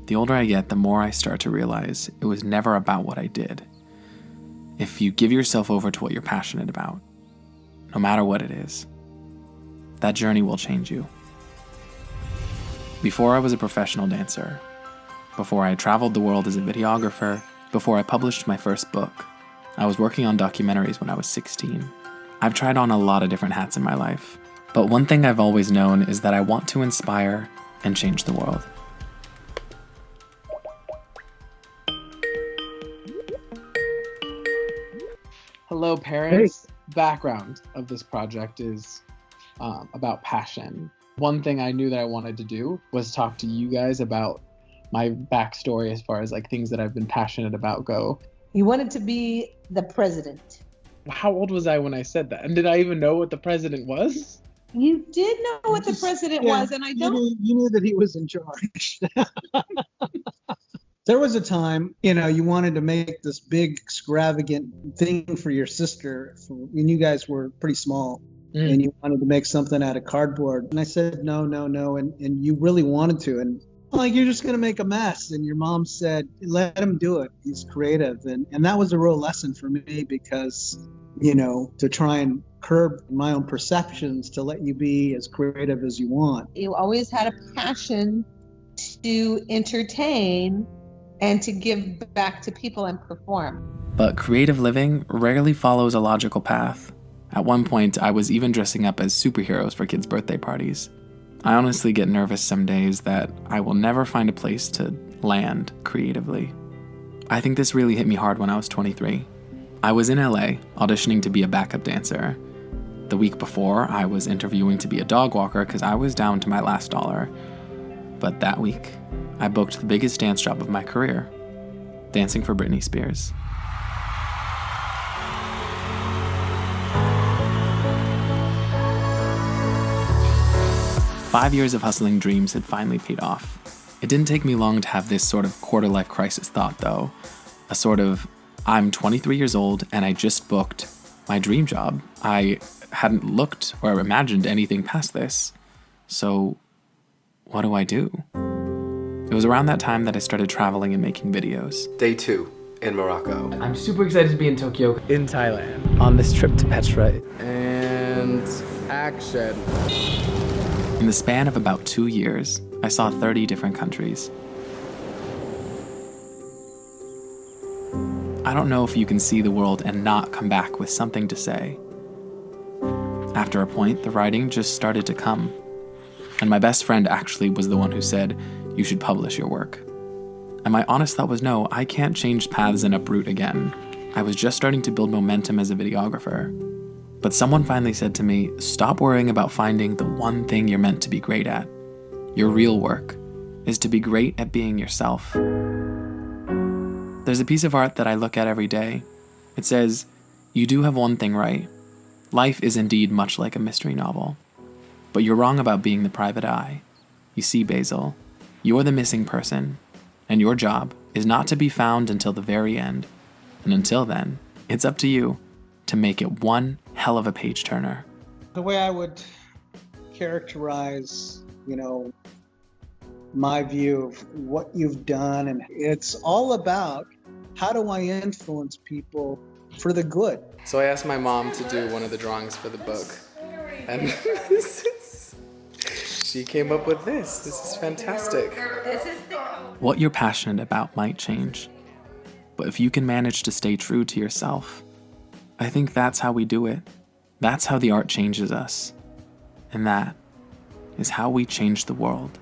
The older I get, the more I start to realize it was never about what I did. If you give yourself over to what you're passionate about, no matter what it is, that journey will change you. Before I was a professional dancer, before I traveled the world as a videographer, before I published my first book, I was working on documentaries when I was 16. I've tried on a lot of different hats in my life, but one thing I've always known is that I want to inspire and change the world. Hello, parents. Background of this project is about passion. One thing I knew that I wanted to do was talk to you guys about my backstory as far as like things that I've been passionate about go. You wanted to be the president. How old was I when I said that? And did I even know what the president was? You did know what the president was, and I don't. You knew that he was in charge. There was a time, you wanted to make this big, extravagant thing for your sister when you guys were pretty small, and you wanted to make something out of cardboard. And I said, no, and you really wanted to. And you're just going to make a mess. And your mom said, let him do it. He's creative. And that was a real lesson for me because, to try and curb my own perceptions to let you be as creative as you want. You always had a passion to entertain and to give back to people and perform. But creative living rarely follows a logical path. At one point, I was even dressing up as superheroes for kids' birthday parties. I honestly get nervous some days that I will never find a place to land creatively. I think this really hit me hard when I was 23. I was in LA auditioning to be a backup dancer. The week before, I was interviewing to be a dog walker because I was down to my last dollar. But that week, I booked the biggest dance job of my career, dancing for Britney Spears. Five years of hustling dreams had finally paid off. It didn't take me long to have this sort of quarter-life crisis thought, though. A sort of, I'm 23 years old and I just booked my dream job. I hadn't looked or imagined anything past this. So, what do I do? It was around that time that I started traveling and making videos. Day 2 in Morocco. I'm super excited to be in Tokyo. In Thailand. On this trip to Petra. And action. In the span of about 2 years, I saw 30 different countries. I don't know if you can see the world and not come back with something to say. After a point, the writing just started to come. And my best friend actually was the one who said, you should publish your work. And my honest thought was, no, I can't change paths and uproot again. I was just starting to build momentum as a videographer. But someone finally said to me, stop worrying about finding the one thing you're meant to be great at. Your real work is to be great at being yourself. There's a piece of art that I look at every day. It says, you do have one thing right. Life is indeed much like a mystery novel. But you're wrong about being the private eye. You see, Basil, you're the missing person, and your job is not to be found until the very end. And until then, it's up to you to make it one hell of a page-turner. The way I would characterize, my view of what you've done, and it's all about how do I influence people for the good. So I asked my mom to do one of the drawings for the book. And she came up with this. This is fantastic. What you're passionate about might change. But if you can manage to stay true to yourself, I think that's how we do it. That's how the art changes us. And that is how we change the world.